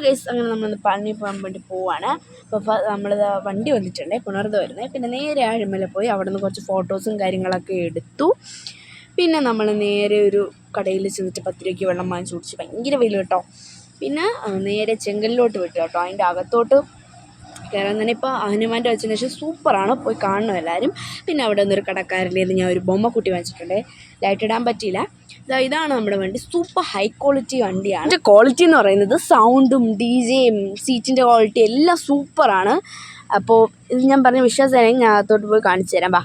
Guys അങ്ങനെ നമ്മളൊന്ന് പളനി പോകാൻ വേണ്ടി പോവാണ്. അപ്പോൾ നമ്മൾ വണ്ടി വന്നിട്ടുണ്ട്, പുണർന്ന് വരുന്നത്. പിന്നെ നേരെ ആഴിമല പോയി അവിടെ നിന്ന് കുറച്ച് ഫോട്ടോസും കാര്യങ്ങളൊക്കെ എടുത്തു. പിന്നെ നമ്മൾ നേരെ ഒരു കടയിൽ ചെന്നിട്ട് 10 രൂപയ്ക്ക് വെള്ളം വാങ്ങിച്ച് കുടിച്ച്, ഭയങ്കര വെയിൽ കേട്ടോ. പിന്നെ നേരെ ചെങ്കലിലോട്ട് വിട്ടു കേട്ടോ. അതിൻ്റെ അകത്തോട്ട് കയറാൻ തന്നെ ഇപ്പോൾ ഹനുമാൻ്റെ വെച്ചതിന് ശേഷം സൂപ്പറാണ്, പോയി കാണണം എല്ലാവരും. പിന്നെ അവിടെ നിന്നൊരു കടക്കാരൻ്റെ ഞാൻ ഒരു ബൊമ്മക്കുട്ടി വാങ്ങിച്ചിട്ടുണ്ട്, ലൈറ്റ് ഇടാൻ പറ്റിയില്ല. ഇതാണ് നമ്മുടെ വണ്ടി, സൂപ്പർ ഹൈ ക്വാളിറ്റി വണ്ടിയാണ്. ഇതിൻ്റെ ക്വാളിറ്റി എന്ന് പറയുന്നത് സൗണ്ടും DJയും സീറ്റിൻ്റെ ക്വാളിറ്റി എല്ലാം സൂപ്പറാണ്. അപ്പോൾ ഇത് ഞാൻ പറഞ്ഞ വിശ്വാസമാണെങ്കിൽ ഞാൻ അകത്തോട്ട് പോയി കാണിച്ചു തരാം. വാ,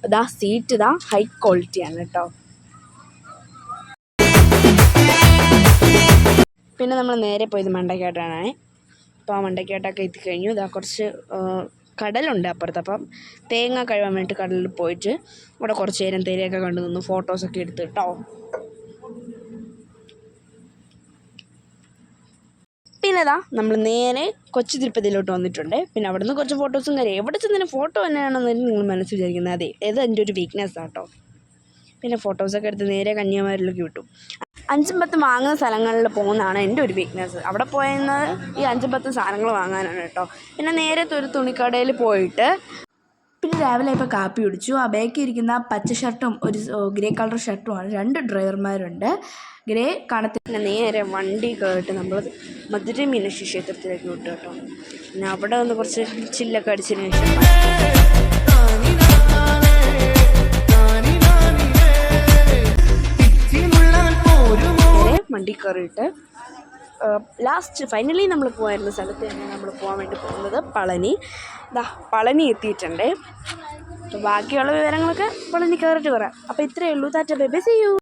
ഇതാ സീറ്റ് ഇതാ ഹൈ ക്വാളിറ്റിയാണ് കേട്ടോ. പിന്നെ നമ്മൾ നേരെ പോയത് മണ്ടക്കാട്ടാണ്. അപ്പോൾ ആ മണ്ടക്കാട്ടൊക്കെ എത്തിക്കഴിഞ്ഞു. ഇതാ കുറച്ച് കടലുണ്ട് അപ്പുറത്ത്. അപ്പം തേങ്ങ കഴുകാൻ വേണ്ടിയിട്ട് കടലിൽ പോയിട്ട് അവിടെ കുറച്ച് നേരം തേയിലയൊക്കെ കണ്ടു നിന്നു, ഫോട്ടോസൊക്കെ എടുത്ത് കേട്ടോ. പിന്നെ ഇതാ നമ്മൾ നേരെ കൊച്ചു തിരുപ്പതിയിലോട്ട് വന്നിട്ടുണ്ട്. പിന്നെ അവിടെ നിന്ന് കുറച്ച് ഫോട്ടോസും കാര്യം, എവിടെ ചെന്നതിന് ഫോട്ടോ തന്നെയാണെന്ന് നിങ്ങൾ മനസ്സിൽ വിചാരിക്കുന്നത്. അതെ, ഇത് എൻ്റെ ഒരു വീക്ക്നെസ് ആട്ടോ. പിന്നെ ഫോട്ടോസൊക്കെ എടുത്ത് നേരെ കന്യാകുമാരിയിലേക്ക് വിട്ടു. 5-10 വാങ്ങുന്ന സ്ഥലങ്ങളിൽ പോകുന്നതാണ് എൻ്റെ ഒരു വീക്ക്നെസ്. അവിടെ പോയെന്നത് ഈ 5-10 സാധനങ്ങൾ വാങ്ങാനാണ് കേട്ടോ. പിന്നെ നേരത്തെ ഒരു തുണിക്കടയിൽ പോയിട്ട് പിന്നെ രാവിലെ ഇപ്പോൾ കാപ്പി കുടിച്ചു. ആ ബാക്കി ഇരിക്കുന്ന പച്ച ഷർട്ടും ഒരു ഗ്രേ കളർ ഷർട്ടുമാണ്. 2 ഡ്രൈവർമാരുണ്ട്, ഗ്രേ കാണത്തിൽ. പിന്നെ നേരെ വണ്ടി കയറിയിട്ട് നമ്മൾ മധുര മീനാക്ഷി ക്ഷേത്രത്തിലേക്ക് വിട്ടു കേട്ടോ. പിന്നെ അവിടെ വന്ന് കുറച്ച് ചില്ലൊക്കെ അടിച്ചതിന് ശേഷം വണ്ടി കയറിയിട്ട് ലാസ്റ്റ് ഫൈനലി നമ്മൾ പോകാനുള്ള സ്ഥലത്ത് തന്നെ നമ്മൾ പോകാൻ വേണ്ടി പോകുന്നത് പളനി. പളനി എത്തിയിട്ടുണ്ട്. അപ്പോൾ ബാക്കിയുള്ള വിവരങ്ങളൊക്കെ പളനി കയറിയിട്ട് പറയാം. അപ്പോൾ ഇത്രയേ ഉള്ളൂ. Tata bye bye, see U.